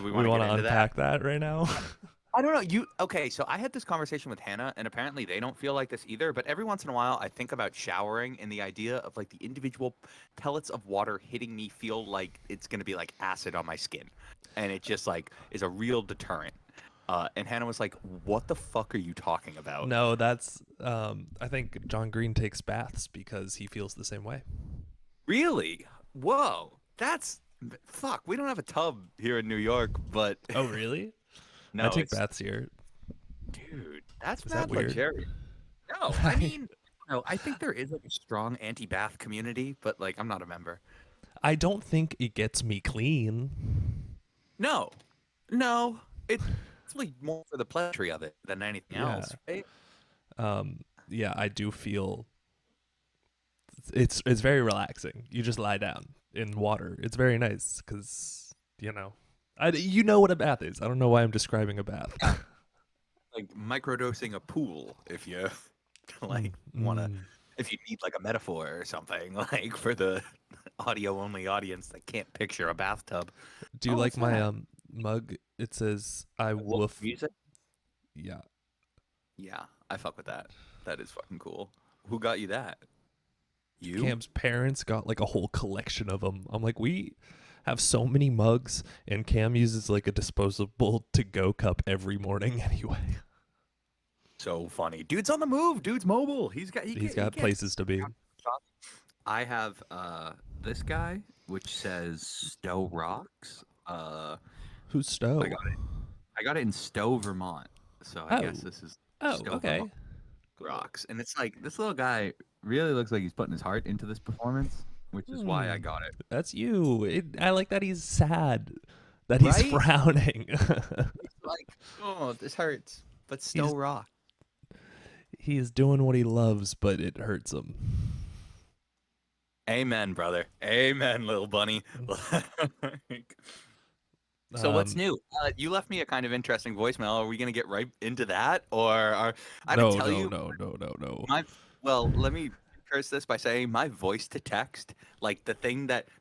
we We want to want get to into that? unpack that right now. I don't know. Okay? So I had this conversation with Hannah, and apparently they don't feel like this either. But every once in a while, I think about showering, and the idea of like the individual pellets of water hitting me feel like it's gonna be like acid on my skin, and it just like is a real deterrent. And Hannah was like, "What the fuck are you talking about?" No, that's I think John Green takes baths because he feels the same way. Really? Whoa, that's fuck. We don't have a tub here in New York, but Oh, really? I no, take it's baths here. dude, that's Is that mad weird? luxurious. No, I mean, no, I think there is like a strong anti-bath community, but like I'm not a member. I don't think it gets me clean. No, no, it's like more for the pleasure of it than anything Yeah. else, right? Yeah, I do feel it's very relaxing. You just lie down in water. It's very nice cuz you know what a bath is. I don't know why I'm describing a bath. Like microdosing a pool, if you Mm, like wanna, mm. if you need like a metaphor or something, like for the audio only audience that can't picture a bathtub. Do you Oh, like what's my that? mug? It says I What woof. music? Yeah. Yeah, I fuck with that. That is fucking cool. Who got you that? You? Cam's parents got like a whole collection of them. I'm like, we have so many mugs, and Cam uses like a disposable to go cup every morning anyway. So funny. Dude's on the move. Dude's mobile. He's He got can't places to be. stop. I have this guy which says Stowe Rocks. Who's I Stowe? got it. I got it in Stowe, Vermont. So I guess Oh, this is oh, Stowe, Vermont okay, cool. Rocks. And it's like this little guy really looks like he's putting his heart into this performance, which is why I Hmm, got it. that's you. I like that he's sad, that he's Right? frowning. It's like, oh, this hurts. But Stowe he's Rock. he's doing what he loves, but it hurts him. Amen, brother. Amen, little bunny. Like, so what's Um, new? You left me a kind of interesting voicemail. Are we gonna get right into that, or I didn't no, tell no, you no, no, no, no. my? Well, let me curse this by saying my voice to text, like the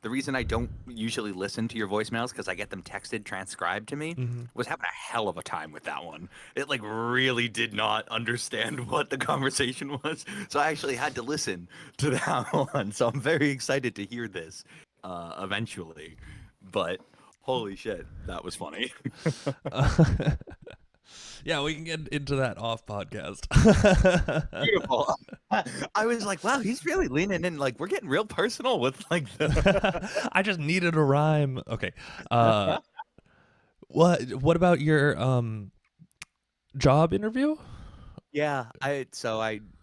reason I don't usually listen to your voicemails because I get them texted, transcribed to me, Hmm. was having a hell of a time with that one. It like really did not understand what the conversation was, so I actually had to listen to that one. So I'm very excited to hear this eventually, but. Holy shit, that was funny. Yeah, we can get into that off podcast. Beautiful. I was like, wow, he's really leaning in. Like, we're getting real personal with like the. I just needed a rhyme. Okay. Uh, what about your job interview? Yeah, I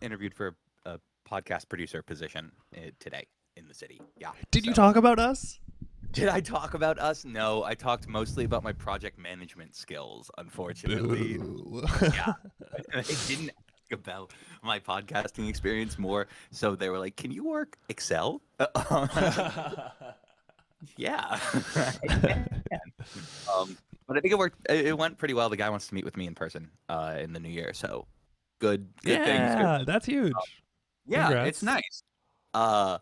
interviewed for a podcast producer position today in the city. Yeah. Did you So talk about us? did I talk about us? No, I talked mostly about my project management skills. Unfortunately, Boo. yeah, I didn't ask about my podcasting experience more. So they were like, "Can you work Excel?" Yeah, I can. But I think it worked. It went pretty well. The guy wants to meet with me in person in the new year, so good things. Good. Yeah, that's huge. Yeah, it's Congrats. nice. Uh,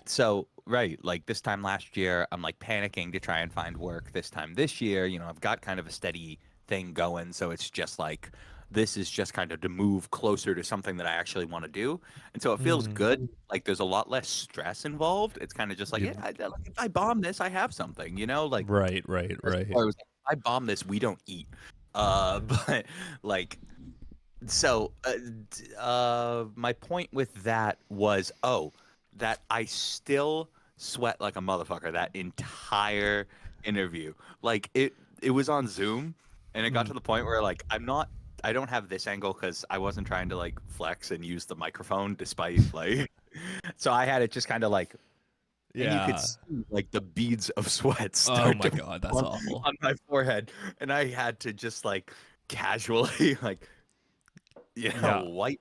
so right, like this time last year, I'm like panicking to try and find work. This time this year, I've got kind of a steady thing going, so it's just like this is just kind of to move closer to something that I actually want to do, and so it feels Mm, good. Like there's a lot less stress involved. It's kind of just like, you yeah, like, if I bomb this, I have something, like. right, right, Whereas right. before it was like, if I bomb this, we don't eat. But like, so my point with that was, that I still sweat like a motherfucker that entire interview. Like it was on Zoom, and it got Mm, to the point where like I don't have this angle because I wasn't trying to like flex and use the microphone despite like, so I had it just kind of like, and you could yeah. see like the beads of sweat Oh start my to god, that's form awful. on my forehead, and I had to just like casually like Yeah. wipe,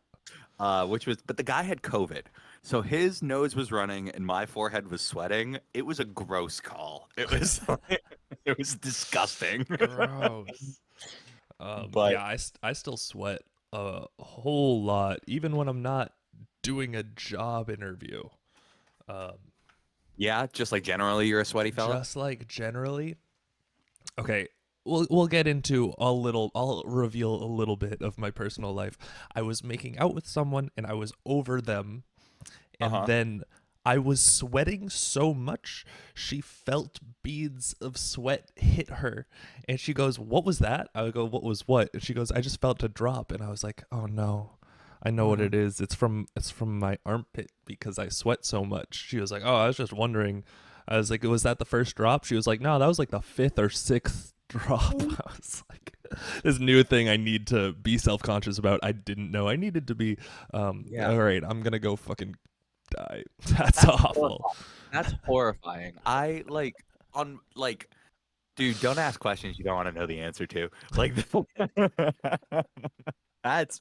which was, but the guy had COVID, so his nose was running and my forehead was sweating. It was a gross call. It was it was disgusting. Gross. But Yeah, I still sweat a whole lot, even when I'm not doing a job interview. Um, yeah, just like generally, you're a sweaty fella. just like generally. Okay, we'll get into a little. I'll reveal a little bit of my personal life. I was making out with someone and I was over them, and Uh-huh. then I was sweating so much she felt beads of sweat hit her, and she goes, "What was that?" I go, "What was what?" And she goes, "I just felt a drop," and I was like, "Oh no." I know what it Mhm. is. It's from my armpit because I sweat so much. She was like, "Oh, I was just wondering." I was like, "Was that the first drop?" She was like, "No, that was like the fifth or sixth drop." I was like, "This new thing I need to be self-conscious about. I didn't know I needed to be." Yeah. All right, I'm gonna go fucking die. That's That's awful. horrifying. That's horrifying. I like on like dude, don't ask questions you don't want to know the answer to. Like that's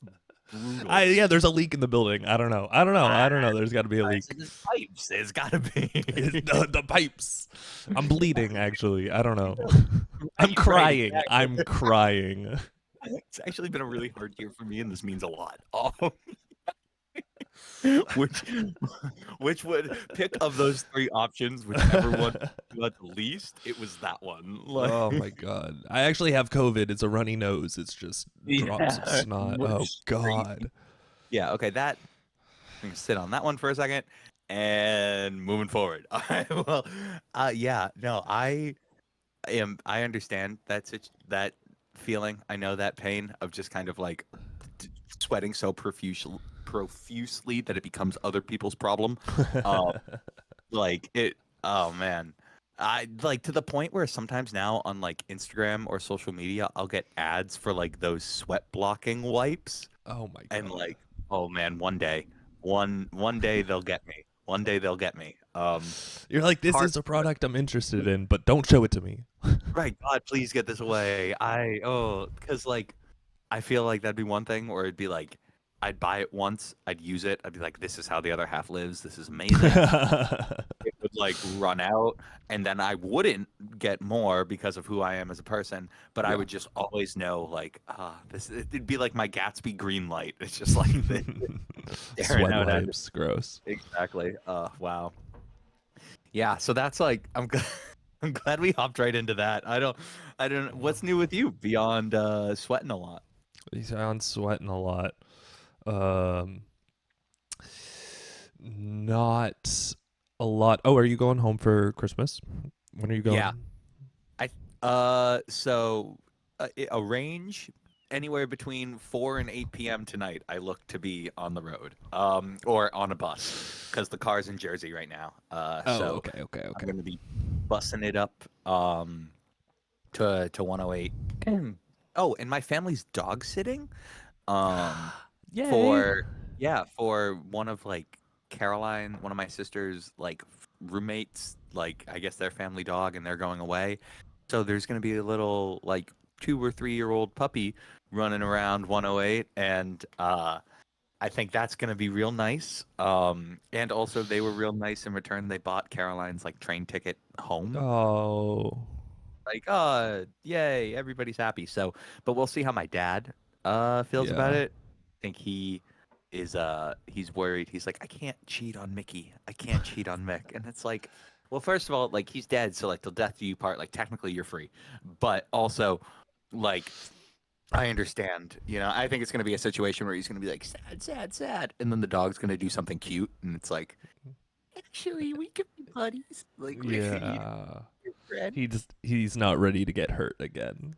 brutal. Yeah, there's a leak in the building. I don't know. I don't know. Ah, I don't know. There's got to be a it's leak. in his pipes. It's gotta be. The pipes. I'm bleeding. Actually, I don't know. I'm Right, crying. I'm exactly. crying. It's actually been a really hard year for me, and this means a lot. Which which would pick of those three options, whichever one you had the least, it was that one. Like Oh my god. I actually have COVID. It's a runny nose. It's just drops of yeah. snot. Oh Crazy. god. Yeah, okay, that I'm gonna sit on that one for a second and moving forward. All right, well, yeah, no, I understand that feeling. I know that pain of just kind of like sweating so profusely that it becomes other people's problem. Um, like it. Oh man, I like to the point where sometimes now on like Instagram or social media, I'll get ads for like those sweat blocking wipes, Oh my and god. like, oh man, one day they'll get me. One day they'll get me. You're like, this Hard. is a product I'm interested in, but don't show it to me. Right, God, please get this away. Because like I feel like that'd be one thing, or it'd be like I'd buy it once, I'd use it, I'd be like, this is how the other half lives. This is amazing. It would like run out, and then I wouldn't get more because of who I am as a person, but I Yeah. would just always know like, this it'd be like my Gatsby green light. It's just like staring Sweat out at it. wipes. Gross. Exactly. Wow. Yeah, so that's like I'm glad I'm glad we hopped right into that. I don't what's new with you beyond sweating a lot? He's on sweating a lot. Um, not a lot. Oh, are you going home for Christmas? When are you Yeah. going? I so a range anywhere between 4 and 8 p.m. tonight. I look to be on the road, or on a bus, because the car's in Jersey right now. Oh, So okay, okay, I'm okay. gonna be bussing it up, to 108. Oh, and my family's dog sitting, um, Yay. for yeah, for one of like Caroline, one of my sister's like roommates, like I guess their family dog, and they're going away. So there's going to be a little like 2 or 3 year old puppy running around 108, and I think that's going to be real nice. And also they were real nice in return. They bought Caroline's like train ticket home. Oh. Like, yay, everybody's happy. So, but we'll see how my dad feels about Yeah. it. I think he's worried. He's like, I can't cheat on Mickey. I can't cheat on Mick. And it's like, well, first of all, like he's dead, so like till death do you part, like technically you're free. But also, like, I understand, I think it's gonna be a situation where he's gonna be like sad, sad, sad, and then the dog's gonna do something cute, and it's like, actually we could be buddies. Like we Yeah. you're friend. He's not ready to get hurt again.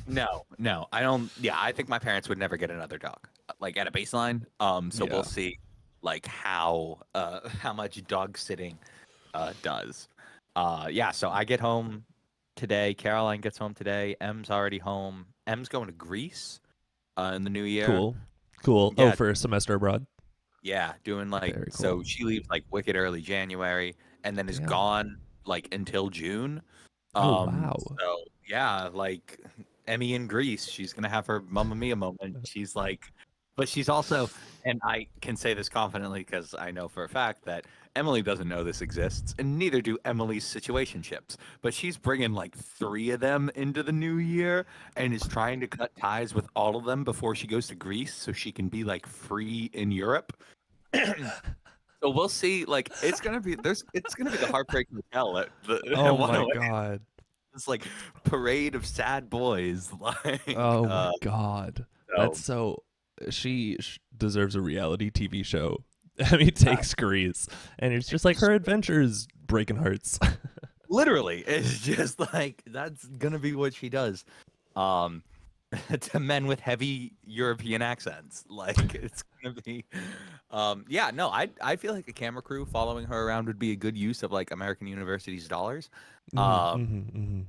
No, no, I don't. Yeah, I think my parents would never get another dog, like at a baseline. So we'll Yeah. see, like how much dog sitting does. Yeah. So I get home today. Caroline gets home today. M's already home. M's going to Greece in the new year. Cool. Cool. Oh, Yeah, for a semester abroad. yeah, doing like Very cool. so she leaves like wicked early January and then is Damn. gone like until June. Oh wow. So yeah, like Emmy in Greece, she's gonna have her Mamma Mia moment. She's like, but she's also, and I can say this confidently because I know for a fact that Emily doesn't know this exists, and neither do Emily's situationships. But she's bringing like 3 of them into the new year, and is trying to cut ties with all of them before she goes to Greece, so she can be like free in Europe. So we'll see. Like it's gonna be the Heartbreak Hotel at the Oh my 108. god. this like parade of sad boys. Like, Oh my god. That's so so she deserves a reality TV show. Emmy takes Grease, and it's just like her adventures breaking hearts. literally, it's just like that's gonna be what she does. Um, to men with heavy European accents. Like it's gonna be yeah, no, I feel like a camera crew following her around would be a good use of like American University's dollars. Um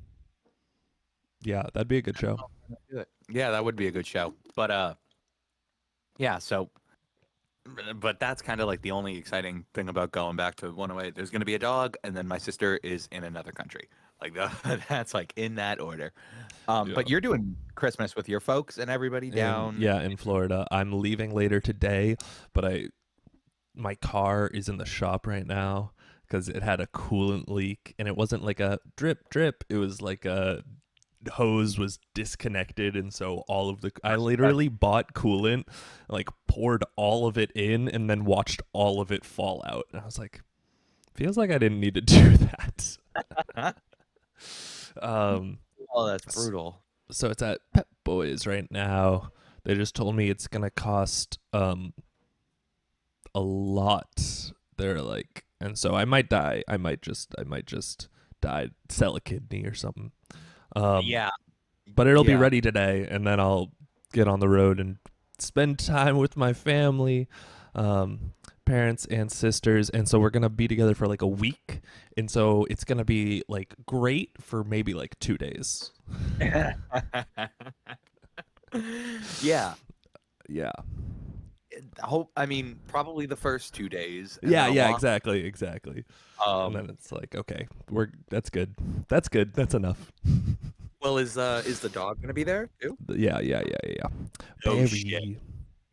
Yeah, that'd be a good show. yeah, that would be a good show. But yeah, so but that's kind of like the only exciting thing about going back to 108. There's going to be a dog, and then my sister is in another country. Like that's like in that order. Yeah. But you're doing Christmas with your folks and everybody down. In Florida. I'm leaving later today, but my car is in the shop right now because it had a coolant leak, and it wasn't like a drip drip. It was like a hose was disconnected, and so all of the I literally bought coolant, like poured all of it in, and then watched all of it fall out. And I was like, feels like I didn't need to do that. Oh, that's brutal. So it's at Pep Boys right now. They just told me it's gonna cost a lot. They're like, and so I might die. I might just die, sell a kidney or something. Yeah, But it'll be yeah. ready today, and then I'll get on the road and spend time with my family, parents and sisters. And so we're gonna be together for like a week, and so it's gonna be like great for maybe like 2 days. Yeah. Yeah. I mean, probably the first 2 days. And Yeah, then a yeah, long, exactly. And then it's like, okay, that's good. That's good. That's enough. well, is the dog gonna be there too? Yeah. Oh shit. Barry.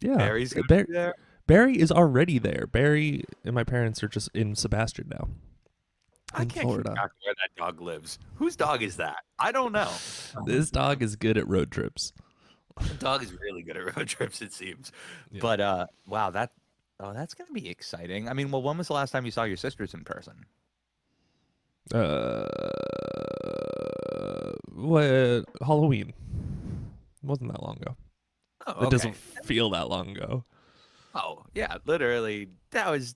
Yeah. Barry's gonna be there. Barry is already there. Barry and my parents are just in Sebastian now. I In can't Florida. keep track of where that dog lives. Whose dog is that? I don't know. This dog is good at road trips. The dog is really good at road trips, it seems. Yeah. But wow, that's gonna be exciting. I mean, well, when was the last time you saw your sisters in person? What Halloween? Wasn't that long ago. Oh, It okay. doesn't feel that long ago. Oh, yeah, literally. That was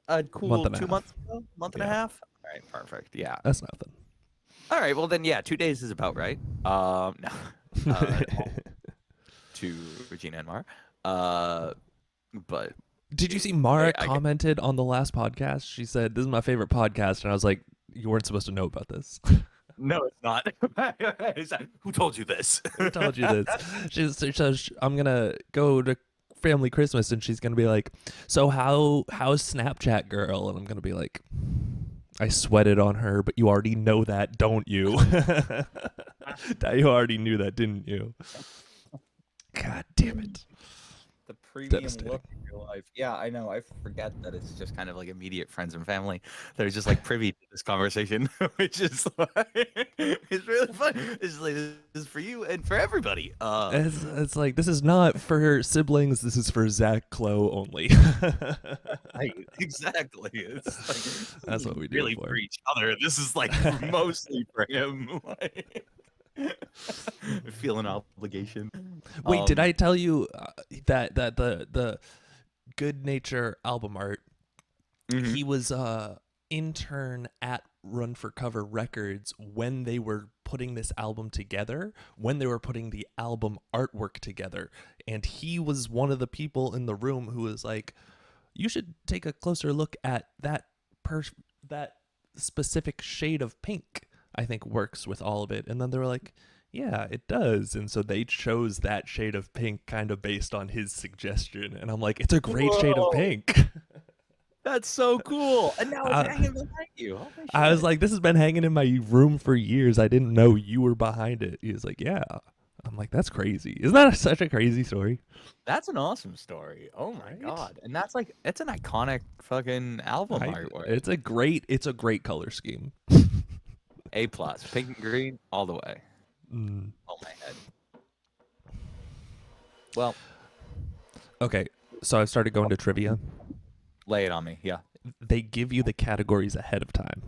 a cool and a 2 half. months ago, month and a Yeah. half. All right, perfect. Yeah. That's nothing. All right, well then, yeah, 2 days is about right. No, to Regina and Mar. But Did you see Maura I commented on the last podcast? She said, "This is my favorite podcast," and I was like, "You weren't supposed to know about this." no, it's not. Who told you this? Who told you this? She says, "I'm gonna go to family Christmas," and she's gonna be like, "So how's Snapchat girl?" And I'm gonna be like, "I sweated on her, but you already know that, don't you?" You already knew that, didn't you? God damn it. The premium Devastating. look in your life. Yeah, I know. I forget that it's just kind of like immediate friends and family that are just like privy to this conversation, which is like it's really fun. It's like this is for you and for everybody. It's like, this is not for siblings. This is for Zack, Cloe only. Right, exactly. It's like That's what we do really it for. for each other. This is like mostly for him. Like, I feel an obligation. Wait, did I tell you that the Good Nature album art? Mhm. He was intern at Run for Cover Records when they were putting this album together, when they were putting the album artwork together, and he was one of the people in the room who was like, "You should take a closer look at that specific shade of pink. I think works with all of it." And then they were like, "Yeah, it does." And so they chose that shade of pink kind of based on his suggestion. And I'm like, it's a great shade of Whoa. pink. That's so cool. And now it's hanging behind you. Holy I was shit. like, this has been hanging in my room for years. I didn't know you were behind it. He was like, yeah. I'm like, that's crazy. Isn't that such a crazy story? That's an awesome story. Oh my Right? god. And that's like it's an iconic fucking album artwork. It's a great color scheme. A plus. Pink and green all the way. Mm. Oh my head. Well, Okay, so I started going to trivia. lay it on me. Yeah. They give you the categories ahead of time.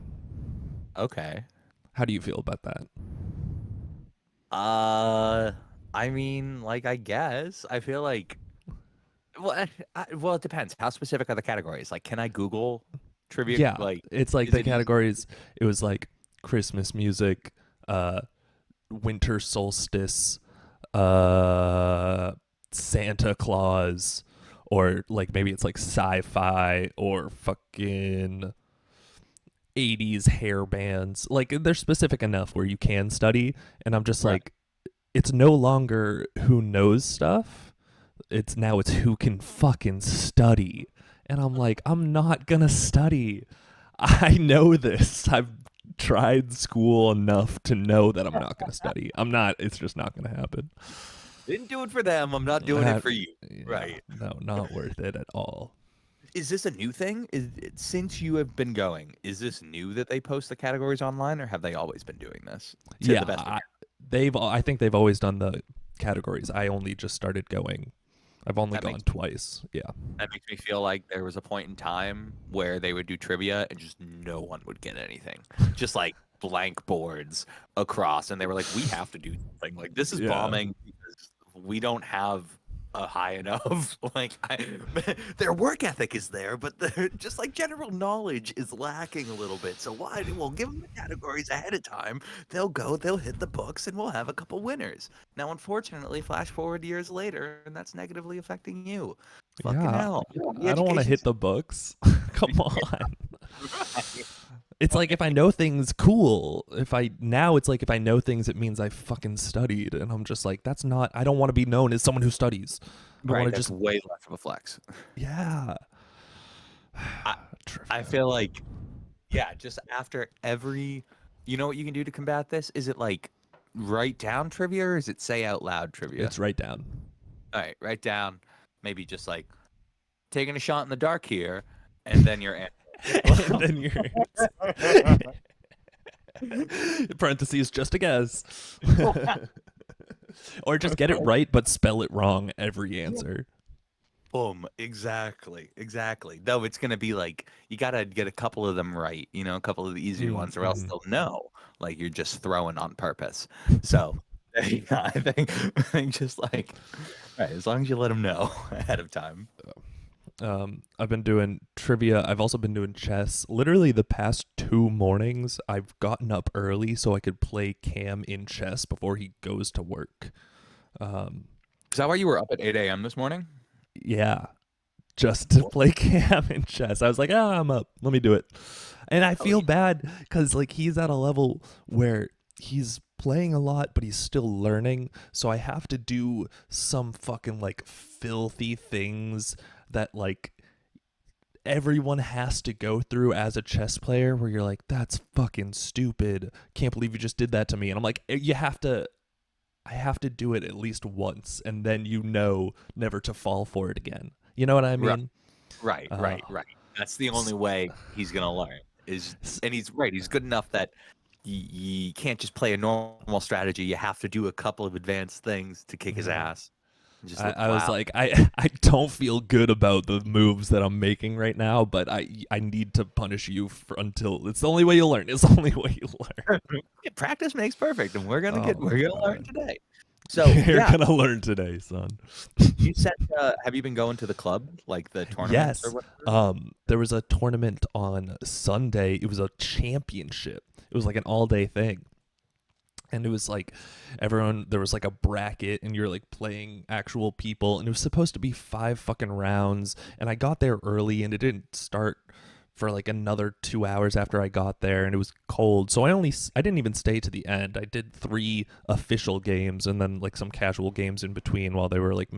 Okay. How do you feel about that? Uh, I mean, like, I guess I feel like, well, well, it depends. How specific are the categories? Like, can I Google trivia? Yeah, Like, it's like is the it easy? categories. It was like Christmas music, uh, winter solstice, uh, Santa Claus, or like maybe it's like sci-fi or fucking 80s hair bands. Like they're specific enough where you can study, and I'm just Right. like, it's no longer who knows stuff. It's who can fucking study. And I'm like, I'm not gonna study. I know this. I've tried school enough to know that I'm not gonna study. I'm not. It's just not gonna happen. Didn't do it for them. I'm not doing it Uh, for you. yeah, Right. no, not worth it at all. Is this a new thing? Since you have been going, is this new that they post the categories online, or have they always been doing this to Yeah, the best of your? I think they've always done the categories. I only just started going. I've only That gone makes twice. Yeah. that makes me feel like there was a point in time where they would do trivia and just no one would get anything. Just like blank boards across, and they were like, "We have to do something. Like this is Yeah. bombing because we don't have a high enough their work ethic is there, but just like general knowledge is lacking a little bit. So why? We'll give them the categories ahead of time. They'll go, they'll hit the books, and we'll have a couple winners. Now, unfortunately, flash forward years later, and that's negatively affecting you. Fucking Yeah. hell. The I don't want to education hit the system. books. Come on. Right. It's like if I know things, cool. It's like if I know things, it means I fucking studied, and I'm just like, that's not. I don't want to be known as someone who studies. I want Right, to that's just, way less of a flex. yeah. I I Trivia. feel like, yeah, just after every, you know what you can do to combat this? Is it like write down trivia, or is it say out loud trivia? It's right down. All right, write down, maybe just like taking a shot in the dark here, and then your And answer. then you're parentheses, just a guess. Or just get it right but spell it wrong every answer. Boom, exactly. Though it's gonna be like you gotta get a couple of them right, a couple of the easier ones, or else Mm-hmm. they'll know like you're just throwing on purpose. So yeah, I think just like, right, as long as you let them know ahead of time. I've been doing trivia. I've also been doing chess. Literally, the past 2 mornings, I've gotten up early so I could play Cam in chess before he goes to work. Um, Is that why you were up at 8 a.m. this morning? yeah, just to play Cam in chess. I was like, I'm up. Let me do it. And I Oh, feel bad because like he's at a level where he's playing a lot, but he's still learning. So I have to do some fucking like filthy things that like everyone has to go through as a chess player where you're like, that's fucking stupid. Can't believe you just did that to me. And I'm like, you have to I have to do it at least once and then you know never to fall for it again. You know what I right, mean? right, Uh right, right. That's the only s- way he's gonna learn. s- And he's right. He's good enough that you can't just play a normal strategy. You have to do a couple of advanced things to kick his mhm. ass and just look I was wow. like, I don't feel good about the moves that I'm making right now, but I need to punish you until it's the only way you'll learn. It's the only way you learn. Practice makes perfect, and Oh we're my gonna learn god. today. So You're yeah, gonna learn today, son. you said, have you been going to the club, like the tournaments or Yes. whatever? There was a tournament on Sunday. It was a championship. It was like an all-day thing. And it was like everyone there was like a bracket and you're like playing actual people and it was supposed to be 5 fucking rounds and I got there early and it didn't start for like another 2 hours after I got there and it was cold. So I didn't even stay to the end. I did 3 official games and then like some casual games in between while they were like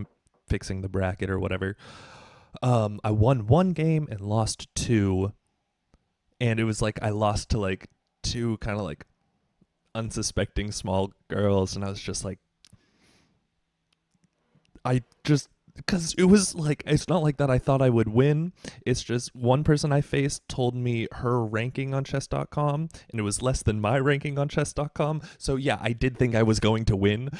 fixing the bracket or whatever. I won 1 game and lost 2, and it was like I lost to like 2 kind of like unsuspecting small girls, and I was just like, I just because it was like it's not like that I thought I would win. It's just one person I faced told me her ranking on chess.com and it was less than my ranking on chess.com. So yeah, I did think I was going to win.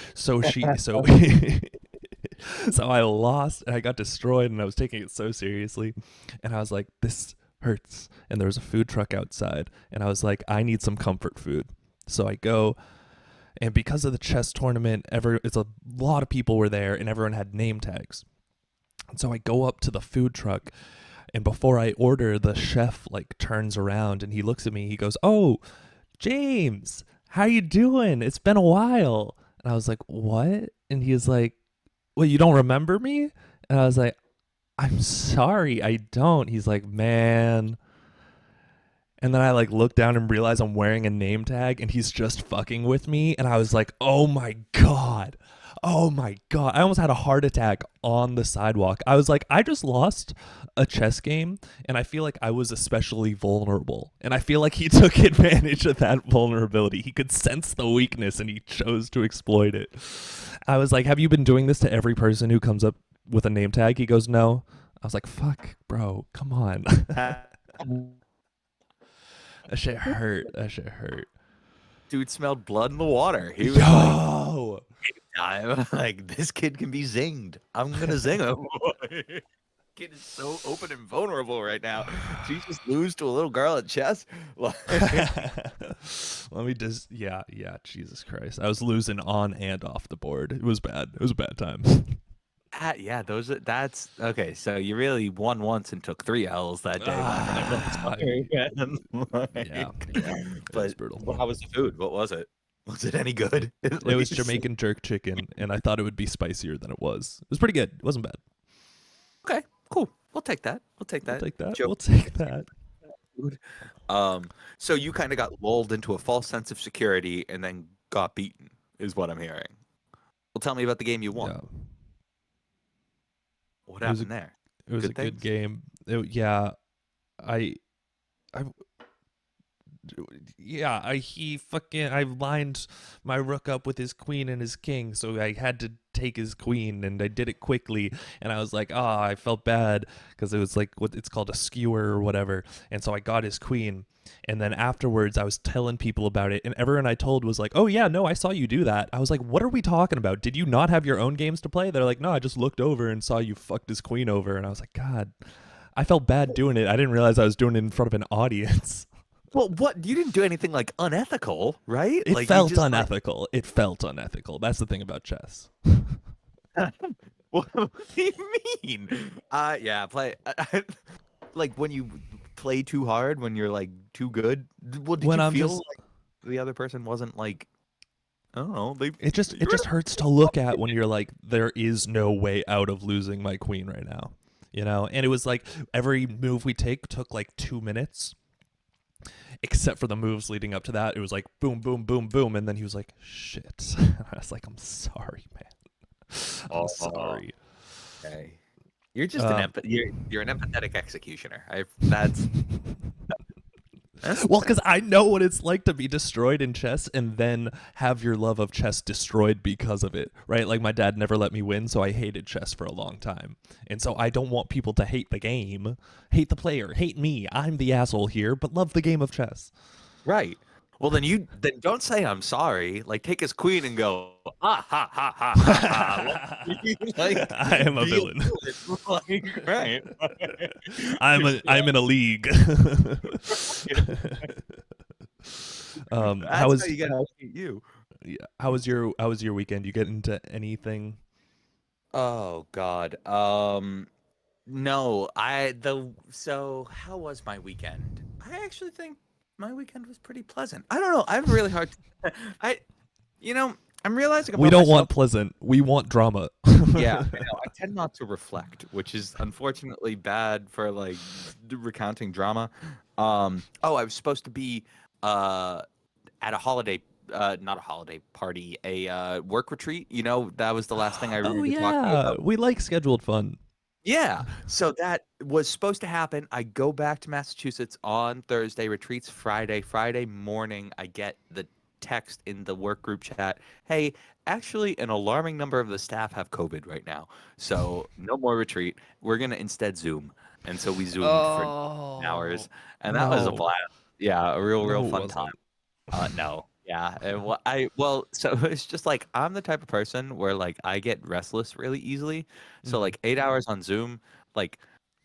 So I lost and I got destroyed and I was taking it so seriously. And I was like, this hurts. And there was a food truck outside. And I was like, I need some comfort food. So I go And because of the chess tournament, it's a lot of people were there, and everyone had name tags. And so I go up to the food truck, and before I order, the chef like turns around and he looks at me. He goes, "Oh, James, how you doing? It's been a while." And I was like, "What?" And he was like, "Well, you don't remember me?" And I was like, "I'm sorry, I don't." He's like, "Man." And then I like look down and realize I'm wearing a name tag and he's just fucking with me. And I was like, "Oh my God. Oh my God." I almost had a heart attack on the sidewalk. I was like, I just lost a chess game and I feel like I was especially vulnerable. And I feel like he took advantage of that vulnerability. He could sense the weakness and he chose to exploit it. I was like, "Have you been doing this to every person who comes up with a name tag?" He goes, "No." I was like, "Fuck, bro, come on." That shit hurt. That shit hurt. Dude smelled blood in the water. He was like, Yo. I'm like, this kid can be zinged. I'm gonna zing him. Kid is so open and vulnerable right now. She just lose to a little girl at chess. Let me just yeah, Jesus Christ. I was losing on and off the board. It was bad. It was a bad time. Yeah, that's okay. So you really won once and took 3 L's that day, my friend. That's fine. Yeah. It was But brutal. how was the food? What was it? Was it any good? At It was least? Jamaican jerk chicken, and I thought it would be spicier than it was. It was pretty good. It wasn't bad. Okay, cool. We'll take that. We'll take We'll that. take that. Joe We'll take that. food. So you kind of got lulled into a false sense of security and then got beaten, is what I'm hearing. Well, tell me about the game you won. Yeah. What It was a happened there? it was Good a good things? game. Yeah. I I yeah, I lined my rook up with his queen and his king, so I had to take his queen, and I did it quickly. And I was like, I felt bad because it was like what it's called a skewer or whatever. And so I got his queen, and then afterwards I was telling people about it, and everyone I told was like, "Oh yeah, no, I saw you do that." I was like, "What are we talking about? Did you not have your own games to play?" They're like, "No, I just looked over and saw you fucked his queen over." And I was like, "God." I felt bad doing it. I didn't realize I was doing it in front of an audience. Well, what you didn't do anything like unethical, right? It Like you felt just like unethical. It felt unethical. That's the thing about chess. what do you mean? Yeah, play like when you play too hard, when you're like too good. Well, did When you I'm feel just like the other person wasn't like, I don't know, they it you're just hurts to look at when you're like, there is no way out of losing my queen right now. You know? And it was like every move we take took like 2 minutes. Except for the moves leading up to that. It was like boom, boom, boom, boom. And then he was like, shit. I was like, I'm sorry, man. I'm oh, sorry. okay. You're just Um you're an empathetic executioner. That's Well, because I know what it's like to be destroyed in chess and then have your love of chess destroyed because of it, right? Like my dad never let me win, so I hated chess for a long time. And so I don't want people to hate the game, hate the player, hate me. I'm the asshole here, but love the game of chess. right. Well, then don't say I'm sorry. Like take his queen and go ha ha ha ha ha. Like I am a be a villain. villain. Like, right. I'm in a league. How That's how was you get to beat you. yeah, how was your weekend? You get into anything? Oh God. No, so how was my weekend? I actually think my weekend was pretty pleasant. I don't know. I have a really hard I you know, I'm realizing We about don't want myself. pleasant. We want drama. Yeah, I know. I tend not to reflect, which is unfortunately bad for like recounting drama. Oh, I was supposed to be uh at a holiday not a holiday party, a work retreat. You know, that was the last thing I Oh remember talking yeah, about. we like scheduled fun. Yeah. So that was supposed to happen. I go back to Massachusetts on Thursday, retreats Friday. Friday morning, I get the text in the work group chat, hey, actually, an alarming number of the staff have COVID right now. So no more retreat. We're going to instead Zoom. And so we Zoomed for Oh hours. And that was a no, blast. Yeah, a real no, it fun time. wasn't. No. Yeah. And so it's just like I'm the type of person where like I get restless really easily. So Mhm. like 8 hours on Zoom, like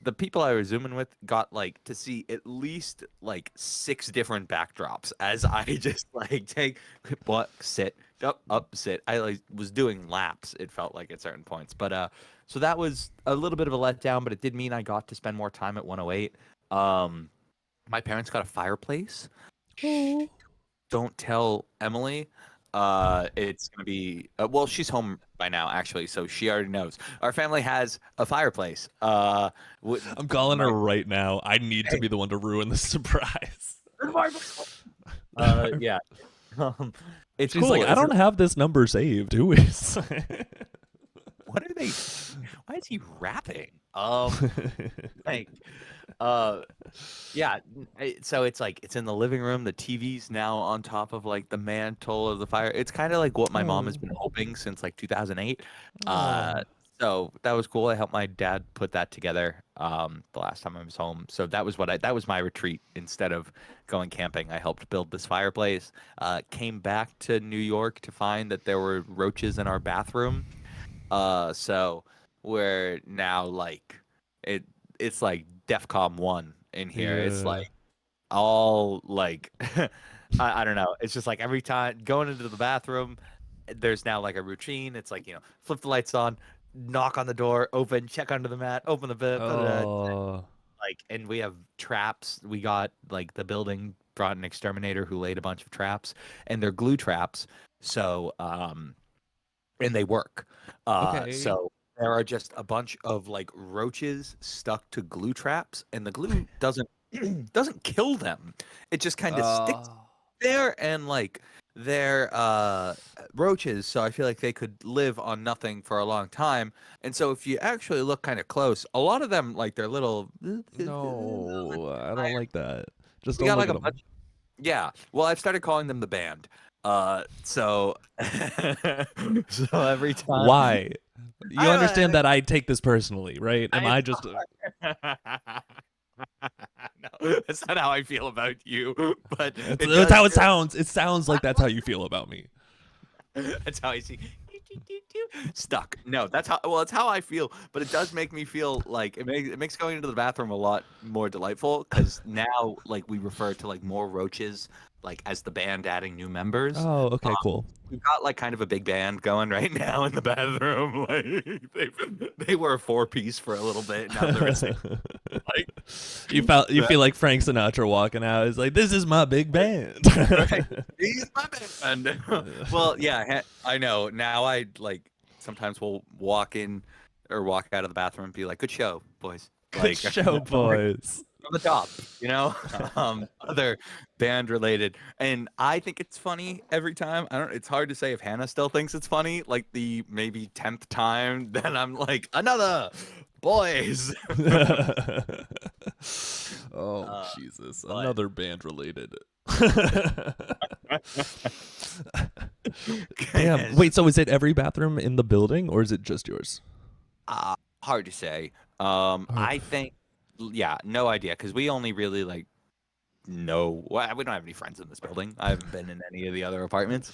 the people I was zooming with got like to see at least like 6 different backdrops as I just like take what sit up sit. I like was doing laps. It felt like at certain points, but so that was a little bit of a letdown, but it did mean I got to spend more time at 108. My parents got a fireplace. Shh, Oh. don't tell Emily. It's gonna be well, she's home by now actually, so she already knows. Our family has a fireplace. I'm calling her My right now. I need to hey, be the one to ruin the surprise. there's a fireplace. Yeah. Um, it's She's like, cool. I It's don't have this number saved. Who is? what are they? Why is he rapping? Like, uh, yeah. So it's like it's in the living room. The TV's now on top of like the mantle of the fire. It's kind of like what my mom has Oh. been hoping since like 2008. Oh. So that was cool. I helped my dad put that together the last time I was home. So that was my retreat. Instead of going camping, I helped build this fireplace. Came back to New York to find that there were roaches in our bathroom. So we're now like it it's like DEFCON 1 in here. It's Yeah. like all like I don't know. It's just like every time going into the bathroom, there's now like a routine. It's like, flip the lights on, knock on the door, open, check under the mat, open the bed, Oh. like, and we have traps. We got like the building brought an exterminator who laid a bunch of traps, and they're glue traps. So and they work. Okay. So there are just a bunch of like roaches stuck to glue traps, and the glue doesn't doesn't kill them. It just kind of sticks Oh. there, and like they're roaches, so I feel like they could live on nothing for a long time. And so if you actually look kind of close, a lot of them like they're little. No, I don't like that. Just We don't got look like at a them. bunch. Yeah. Well, I've started calling them the band. So so every time Why? You I understand that I take this personally, right? Am I I just no, that's not how I feel about you, but it that's does how it feel sounds. It sounds like that's how you feel about me. that's how I see stuck. No, that's how well it's how I feel, but it does make me feel like it makes going into the bathroom a lot more delightful because now like we refer to like more roaches like as the band adding new members. Oh, Um, okay, cool. we've got like kind of a big band going right now in the bathroom. Like they were a 4-piece for a little bit, now they're a 6. Like You feel like Frank Sinatra walking out. It's like, this is my big band. right. He's my band. Well, yeah, I know. Now I like sometimes we'll walk in or walk out of the bathroom and be like, "Good show, boys." Good Like show, boys. from the top, you know. Other band related, and I think it's funny every time. I don't. It's hard to say if Hannah still thinks it's funny. Like the maybe 10th time, then I'm like, another boys. Oh, Uh, Jesus. but Another band related. Damn. goodness. Wait, so is it every bathroom in the building or is it just yours? Hard to say. Hard. I think, yeah, no idea, because we only really like know. Well, we don't have any friends in this building. I haven't been in any of the other apartments.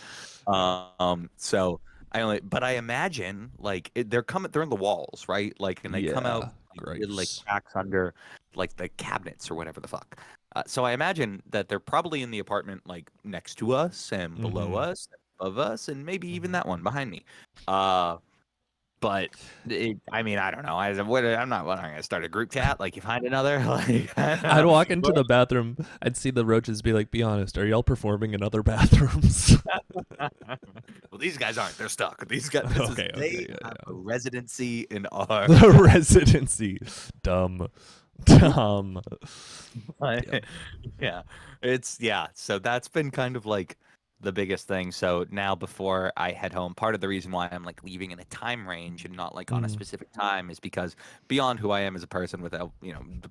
So but I imagine like they're in the walls, right? Like, and they come out Yeah. like, with like Gross. cracks under like the cabinets or whatever the fuck. So I imagine that they're probably in the apartment like next to us and below Mm-hmm. us, above us, and maybe even Mm-hmm. that one behind me. But I mean, I don't know. I'm not going to start a group chat. Like, you find another. Like, I don't I'd know. walk into the bathroom. I'd see the roaches be like, be honest, are y'all performing in other bathrooms? Well, these guys aren't. They're stuck. These guys. Okay, They okay, yeah, have a yeah. residency in our. The residency. Dumb. Dumb. Damn. Yeah, yeah. So that's been kind of like the biggest thing. So now before I head home, part of the reason why I'm like leaving in a time range and not like on a Mm, specific time is because beyond who I am as a person, without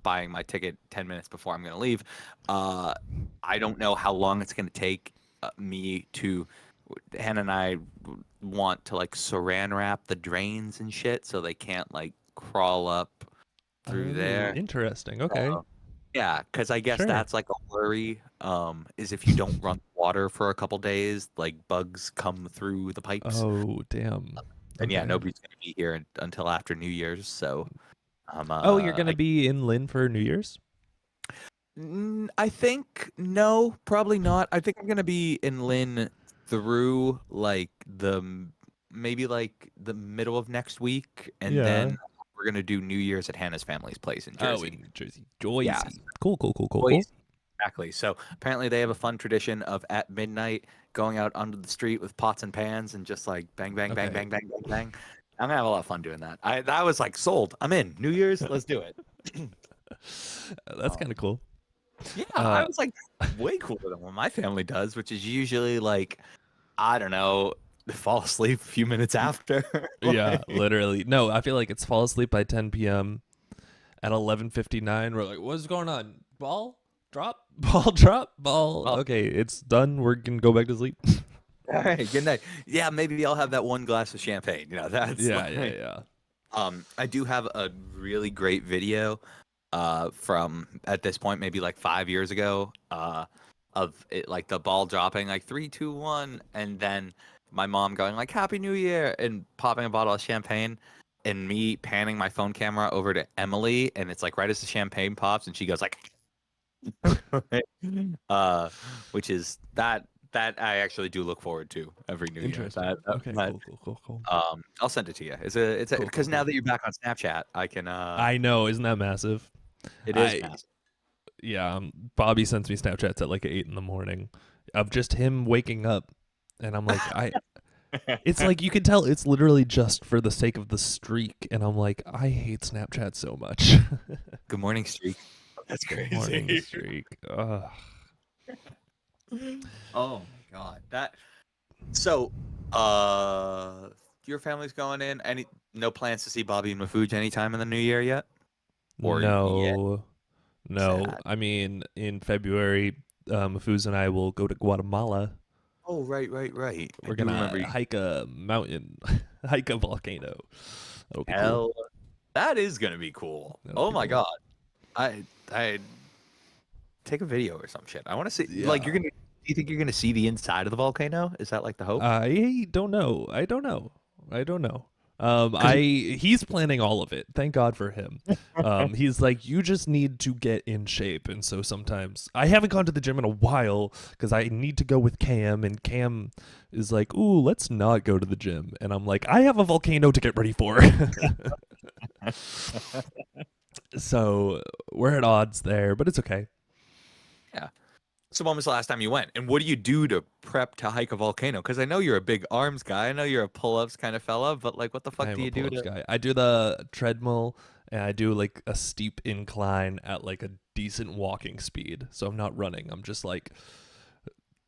buying my ticket 10 minutes before I'm going to leave, uh, I don't know how long it's going to take me to. Hannah and I want to like saran wrap the drains and shit so they can't like crawl up through oh, there. interesting. Okay. Yeah, because I guess Sure. that's like a worry. Is if you don't run water for a couple days, like bugs come through the pipes. Oh, damn. And yeah, Okay. nobody's gonna be here until after New Year's. So Oh, you're gonna I be in Lynn for New Year's? I think no, probably not. I think I'm gonna be in Lynn through like maybe like the middle of next week, and Yeah. then we're gonna do New Year's at Hannah's family's place in Oh, Jersey. in Jersey, Yeah, Joycey. Cool, cool, cool, cool, cool. Boise. Exactly. So apparently they have a fun tradition of at midnight going out onto the street with pots and pans and just like bang, bang, bang, Okay. bang, bang, bang, bang. I'm gonna have a lot of fun doing that. I was like sold. I'm in. New Year's, let's do it. That's kind of cool. Yeah, I Uh, was like, way cooler than what my family does, which is usually like, I don't know, fall asleep a few minutes after. yeah, Like, literally. No, I feel like it's fall asleep by 10 p.m. At 11:59. We're like, what's going on? Ball drop, ball drop, ball. well, Okay, it's done. We're gonna go back to sleep. all right, good night. Yeah, maybe I'll have that one glass of champagne. That's Yeah, yeah, like, yeah. I do have a really great video, from at this point maybe like 5 years ago, of it like the ball dropping like 3, 2, 1, and then my mom going like Happy New Year and popping a bottle of champagne, and me panning my phone camera over to Emily, and it's like right as the champagne pops, and she goes like, uh, which is that I actually do look forward to every New Year. Interesting. Okay, That cool, cool, cool, cool, I'll send it to you. It's a cool, cool, because now cool. that you're back on Snapchat, I can I know, isn't that massive? it is I massive. Yeah. Bobby sends me Snapchats at like 8 in the morning of just him waking up, and I'm like, I. It's like you can tell it's literally just for the sake of the streak, and I'm like, I hate Snapchat so much. Good morning, Streak. That's Good morning, crazy. streak. Ugh. Oh my god. So your family's going in. No plans to see Bobby and Mahfuj anytime in the new year yet? Or yet? No, no. Sad. I mean, in February, Mahfouz and I will go to Guatemala. Oh, right, right, right. I We're do gonna remember you. hike a mountain, hike a volcano. That'll be cool. Hell, that is gonna be cool. That'll Oh be my cool. god. I take a video or some shit. I want to see like Yeah. do you think you're gonna see the inside of the volcano? Is that like the hope? I don't know. I don't know. I don't know. Because He's planning all of it. Thank God for him. He's like, you just need to get in shape, and so sometimes I haven't gone to the gym in a while because I need to go with Cam, and Cam is like, ooh, let's not go to the gym, and I'm like, I have a volcano to get ready for. So we're at odds there, but it's okay. yeah. So when was the last time you went? And what do you do to prep to hike a volcano? Because I know you're a big arms guy. I know you're a pull-ups kind of fella, but like, what the I fuck am do a you do pull-ups to? guy. I do the treadmill, and I do like a steep incline at like a decent walking speed. So I'm not running. I'm just like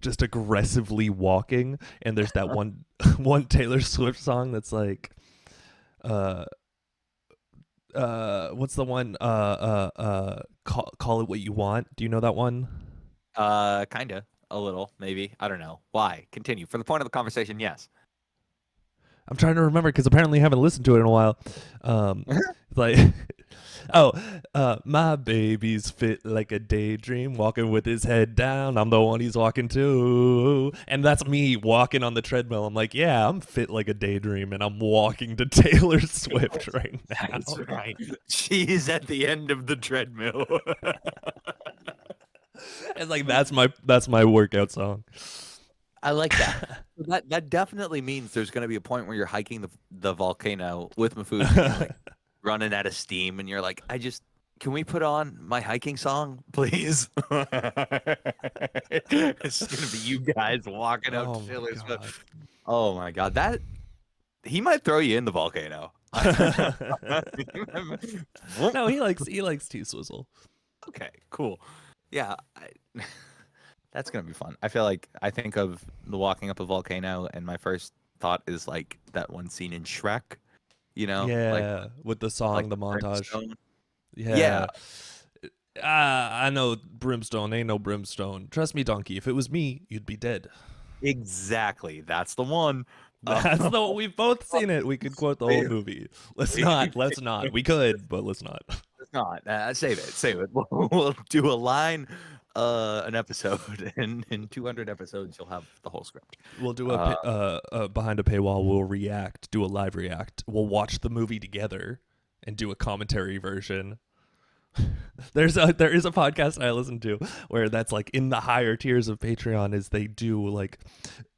just aggressively walking. And there's that one one Taylor Swift song that's like uh what's the one call it what you want. Do you know that one? Kinda, a little, maybe. I don't know. Why? Continue. For the point of the conversation, yes. I'm trying to remember because apparently I haven't listened to it in a while. Like, oh, my baby's fit like a daydream, walking with his head down. I'm the one he's walking to, and that's me walking on the treadmill. I'm like, yeah, I'm fit like a daydream, and I'm walking to Taylor Swift right now. That's right. She's at the end of the treadmill. It's like that's my workout song. I like that. That definitely means there's going to be a point where you're hiking the volcano with Mahfouz and you're like running out of steam and you're like, can we put on my hiking song, please? It's going to be you guys walking out Oh to my Taylor Swift. god. Oh my god, that he might throw you in the volcano. No, he likes T Swizzle. Okay, cool. Yeah, that's gonna be fun. I think of the walking up a volcano, and my first thought is like that one scene in Shrek. Like Yeah, with the song, the montage. brimstone. Yeah, Yeah. I know brimstone ain't no brimstone. Trust me, donkey. If it was me, you'd be dead. exactly. That's the one. That's the we've both seen it. We could quote the whole movie. Let's not. Let's not. We could, but let's not. It's not. Save it. Save it. We'll do a line, an episode, and in 200 episodes, you'll have the whole script. We'll do Uh, a behind a paywall. We'll react. Do a live react. We'll watch the movie together, and do a commentary version. There is a podcast I listen to where that's like in the higher tiers of Patreon is they do like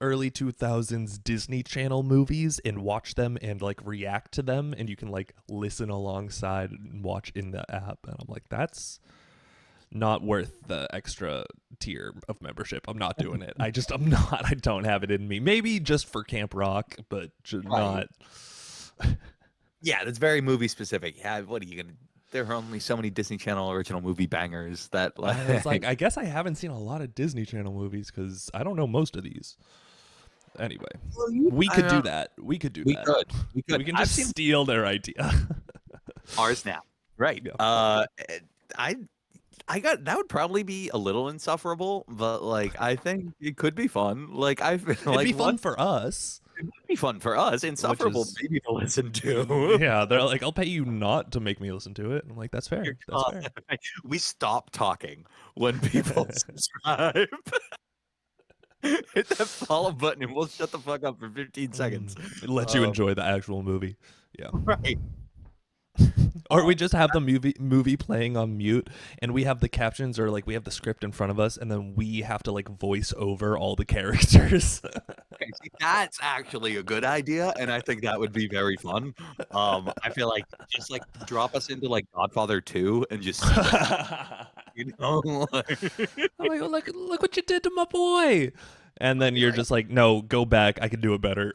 early 2000s Disney Channel movies and watch them and like react to them, and you can like listen alongside and watch in the app, and I'm like, that's not worth the extra tier of membership. I'm not doing it. I'm not. I don't have it in me. Maybe just for Camp Rock, but not. Yeah, that's very movie specific. Yeah, what are you gonna? There are only so many Disney Channel original movie bangers that like. It's like I guess I haven't seen a lot of Disney Channel movies because I don't know most of these. Anyway, we could do that. We could do that. We could. We can just steal their idea. Ours now, right? Yeah. I got that would probably be a little insufferable, but like I think it could be fun. Like I've been like, it'd be fun for us. It would be fun for us. Insufferable, maybe to listen to. Yeah, they're like, I'll pay you not to make me listen to it. I'm like, that's fair. That's fair. We stop talking when people subscribe. Hit that follow button and we'll shut the fuck up for 15 seconds. Let you enjoy the actual movie. Yeah. Right. Or we just have the movie playing on mute, and we have the captions, or like we have the script in front of us, and then we have to like voice over all the characters. Okay, see, that's actually a good idea, and I think that would be very fun. I feel like just like drop us into like Godfather 2 and just you know, like... I'm like, look what you did to my boy. And then you're just like, no, go back. I can do it better.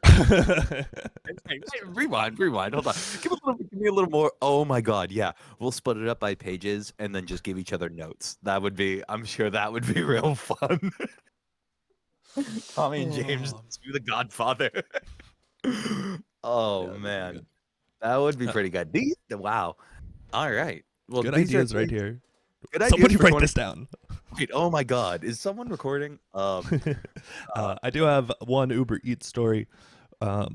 Rewind. Hold on. Give me a little more. Oh my God. Yeah. We'll split it up by pages and then just give each other notes. I'm sure that would be real fun. Tommy and James do the Godfather. Oh, man. That would be pretty good. Wow. All right. Well, good ideas right here. Good ideas. Somebody write this down. Wait, oh my God. Is someone recording? I do have one Uber Eats story. I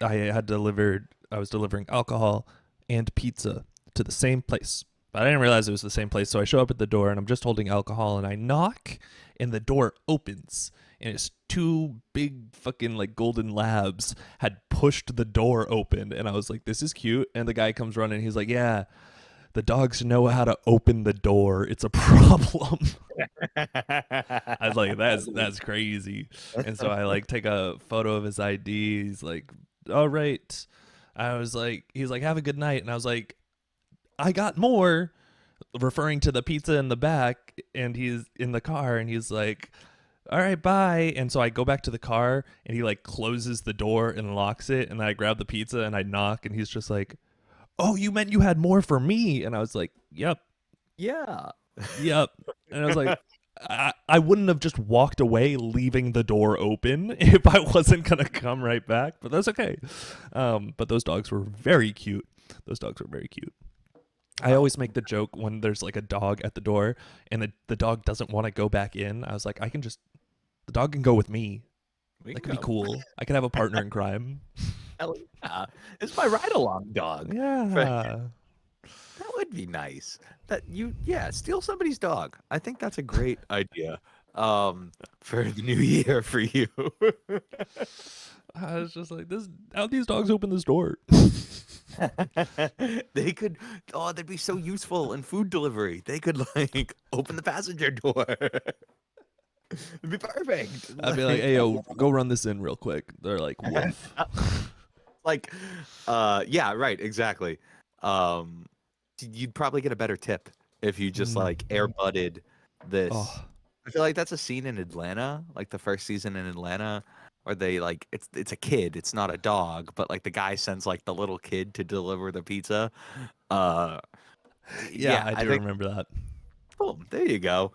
was delivering alcohol and pizza to the same place. But I didn't realize it was the same place. So I show up at the door and I'm just holding alcohol and I knock and the door opens. And it's two big fucking like golden labs had pushed the door open. And I was like, this is cute. And the guy comes running. He's like, yeah, the dogs know how to open the door. It's a problem. I was like, that's crazy. And so I like take a photo of his ID. He's like, all right. He's like, have a good night. And I was like, I got more, referring to the pizza in the back. And he's in the car and he's like, all right, bye. And so I go back to the car and he like closes the door and locks it. And I grab the pizza and I knock and he's just like, oh, you meant you had more for me? And I was like, yep. Yeah. Yep. And I was like, I wouldn't have just walked away leaving the door open if I wasn't going to come right back, but that's okay. But those dogs were very cute. I always make the joke when there's like a dog at the door and the dog doesn't want to go back in. I was like, the dog can go with me. That could be cool. I could have a partner in crime. Hell yeah. It's my ride-along dog. Yeah. That would be nice. Steal somebody's dog. I think that's a great idea. For the new year for you. I was just like, how'd these dogs open this door? They could, they'd be so useful in food delivery. They could like open the passenger door. It'd be perfect. I'd be like, hey, yo, go run this in real quick. They're like, woof. Like, yeah, right, exactly. You'd probably get a better tip if you just like air butted this. Oh. I feel like that's a scene in Atlanta, like the first season in Atlanta, where they like it's a kid, it's not a dog, but like the guy sends like the little kid to deliver the pizza. I do remember that. Boom, there you go.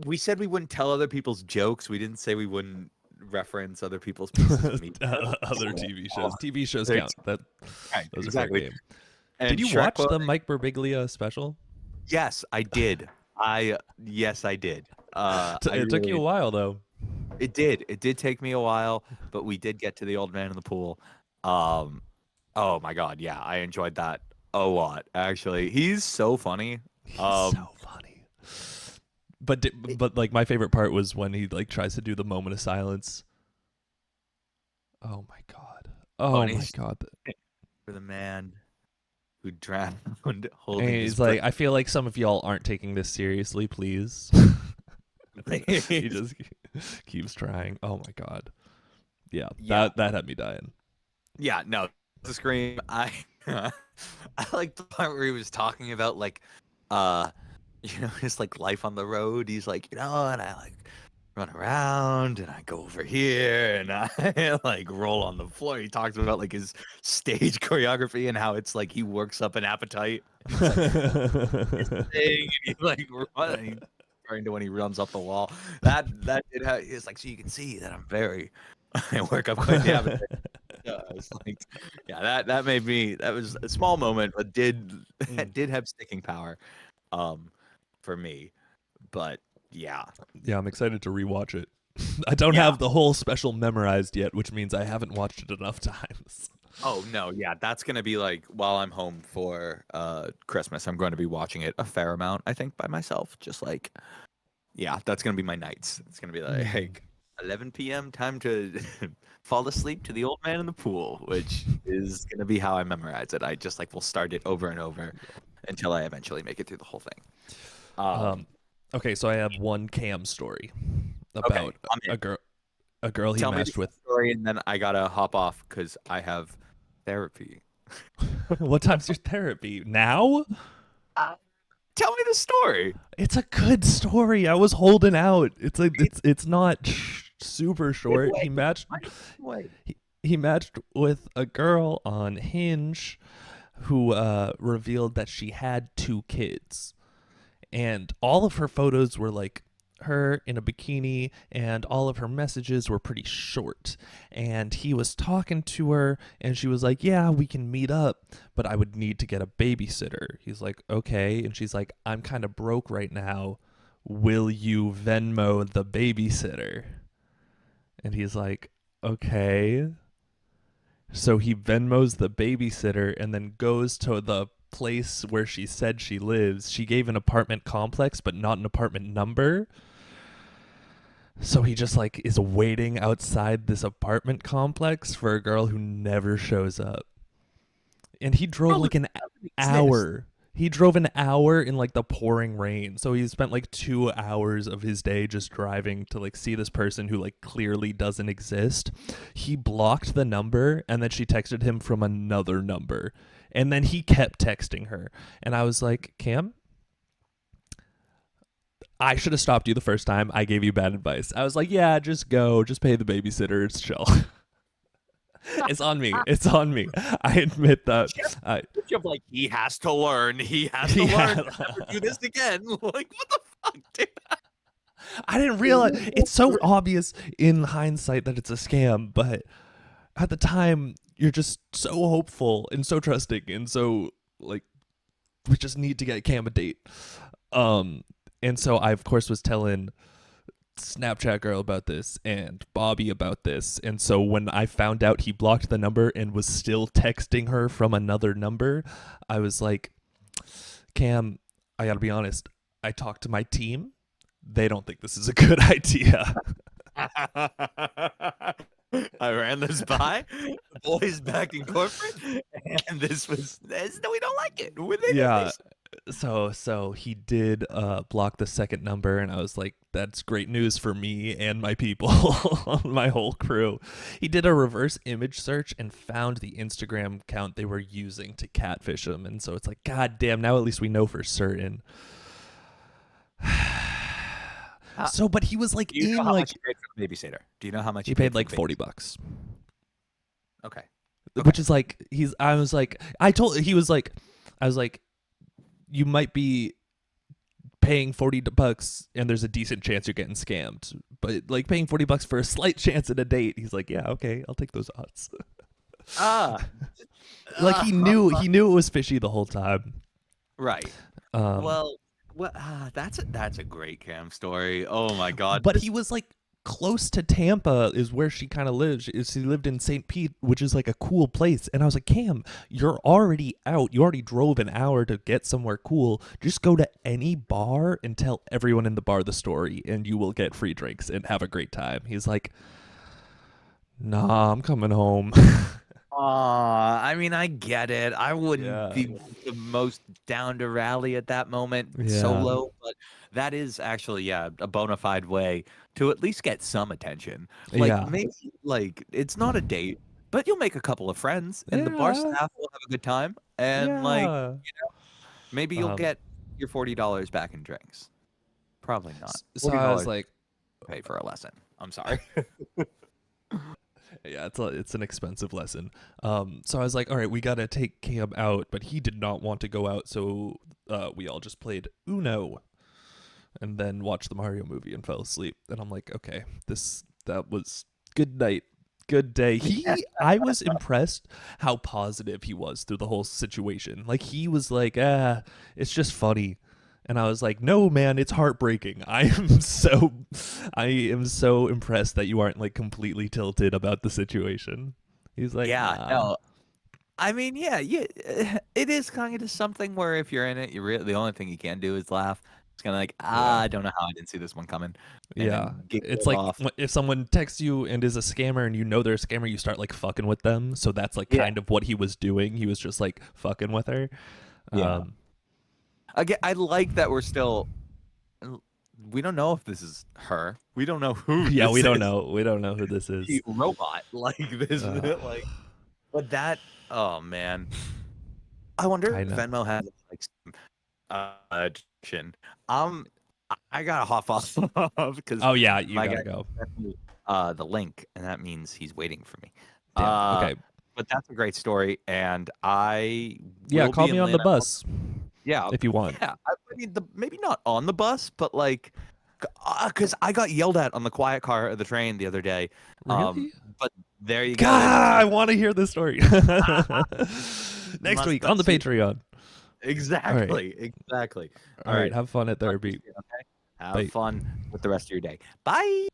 We said we wouldn't tell other people's jokes. We didn't say we wouldn't reference other people's pieces of meat. Other TV shows. TV shows count. Those are fair game. And did you Shrek watch the Mike Birbiglia special? Yes, I did. Yes, I did. It took you a while though. It did. It did take me a while, but we did get to the old man in the pool. Oh my God, yeah, I enjoyed that a lot. Actually, he's so funny. He's so funny. But like my favorite part was when he like tries to do the moment of silence. Oh my God. Oh my God. for the man who drowned And holding his he's breath. like, I feel like some of y'all aren't taking this seriously, please. He just keeps trying. Oh my god. Yeah, Yeah, that had me dying. yeah, no, the scream. I like the part where he was talking about like, uh, his like life on the road. He's like, and I like run around and I go over here and I like roll on the floor. He talks about like his stage choreography and how it's like he works up an appetite and he's like this thing and he's like running. Referring to when he runs up the wall. That did he's like, so you can see that I'm very I work up quite the appetite. It's like, yeah, that made me. That was a small moment, but did Mm. did have sticking power, um, for me. But yeah, Yeah, I'm excited to rewatch it. I don't yeah. have the whole special memorized yet, which means I haven't watched it enough times. Oh no, yeah, that's gonna be like while I'm home for Christmas. I'm going to be watching it a fair amount. I think by myself, just like yeah, that's gonna be my nights. It's gonna be Mm. like 11 p.m. time to fall asleep to the old man in the pool, which is gonna be how I memorize it. I just like will start it over and over until I eventually make it through the whole thing. Um, okay, so I have one Cam story Okay, about I'm in. a girl he Tell me the matched with. story, and then I gotta hop off because I have therapy. What time's your therapy? Now? Uh, Tell me the story. It's a good story. I was holding out. It's like It's it's not super give short. away, give away. He matched with a girl on Hinge who revealed that she had two kids. And all of her photos were like her in a bikini, and all of her messages were pretty short. And he was talking to her, and she was like, yeah, we can meet up, but I would need to get a babysitter. He's like, okay. And she's like, I'm kind of broke right now, will you Venmo the babysitter? And he's like, okay. So he Venmos the babysitter and then goes to the place where she said she lives. She gave an apartment complex, but not an apartment number. So he just like is waiting outside this apartment complex for a girl who never shows up. And he drove Bro, like an doesn't exist. hour. He drove an hour in like the pouring rain. So he spent like 2 hours of his day just driving to like see this person who like clearly doesn't exist. He blocked the number and then she texted him from another number. And then he kept texting her. And I was like, Cam, I should have stopped you the first time. I gave you bad advice. I was like, yeah, just go. Just pay the babysitter. It's chill. It's on me. It's on me. I admit that. Just I, of like he has to learn. He has to learn yeah. to never do this again. Like what the fuck, dude? I didn't realize it's so obvious in hindsight that it's a scam, but at the time you're just so hopeful and so trusting and so like we just need to get Cam a date. Um and so I of course was telling Snapchat girl about this and Bobby about this. And so when I found out he blocked the number and was still texting her from another number, I was like, Cam, I gotta be honest. I talked to my team. They don't think this is a good idea. I ran this by the boys back in corporate, and no, we don't like it. Yeah. So he did block the second number, and I was like, that's great news for me and my people, my whole crew. He did a reverse image search and found the Instagram account they were using to catfish him, and so it's like, god damn, now at least we know for certain. So, but he was like Do you know in how like much you paid for the babysitter? Do you know how much he you paid paid for like the $40, Okay. which is like I was like he was like I was like you might be paying $40 and there's a decent chance you're getting scammed, but like paying $40 for a slight chance at a date, he's like, yeah, okay, I'll take those odds. Ah, Like he knew it was fishy the whole time. right. um Well, that's a great Cam story. Oh my God. but he was like close to Tampa is where she kind of lives. She lived in St. Pete, which is like a cool place. And I was like, Cam, you're already out. You already drove an hour to get somewhere cool. Just go to any bar and tell everyone in the bar the story, and you will get free drinks and have a great time. He's like, nah, I'm coming home. I mean, I get it. I wouldn't Yeah. be the most down to rally at that moment Yeah. solo, but that is actually, yeah, a bona fide way to at least get some attention. Like Yeah. maybe like it's not a date, but you'll make a couple of friends and the bar Yeah. staff will have a good time and like Yeah. maybe you'll Um get your $40 back in drinks. Probably not. so I was $40 like, to pay for a lesson. I'm sorry. yeah, it's an expensive lesson. So I was like, all right, we gotta take Cam out, but he did not want to go out, so we all just played Uno and then watched the Mario movie and fell asleep. And I'm like, okay, that was good night. Good day. I was impressed how positive he was through the whole situation. Like he was like, it's just funny. And I was like, no, man, it's heartbreaking. I am so impressed that you aren't like completely tilted about the situation. He's like, Yeah, nah. no. I mean, yeah, it is kind of something where if you're in it, the only thing you can do is laugh. It's kind of like, Yeah. I don't know how I didn't see this one coming, and Yeah. then giggle It's it like off. if someone texts you and is a scammer and you know they're a scammer, you start like fucking with them. So that's like Yeah, kind of what he was doing. He was just like fucking with her. yeah. Um, Again, I like that we're still. We don't know if this is her. We don't know who yeah, we this don't is. know. We don't know who this The is. robot like this, Uh, like. But that, oh man, I wonder I if know. Venmo has like some addiction. Um, I gotta hop off because Oh yeah, you my guy gotta go. sent me the link, and that means he's waiting for me. Damn. Uh, Okay. but that's a great story, and I Yeah, will call be me in on the Lynn. bus Yeah, if you want. yeah. I mean, maybe not on the bus, but like, because I got yelled at on the quiet car of the train the other day. Um, Really? but there you go. There's a God, I story. want to hear this story. You Next must week not on the see. Patreon. All right. Exactly, exactly. All All right. right. Have fun at Talk to you therapy. soon, okay? Have Bye. fun with the rest of your day. Bye.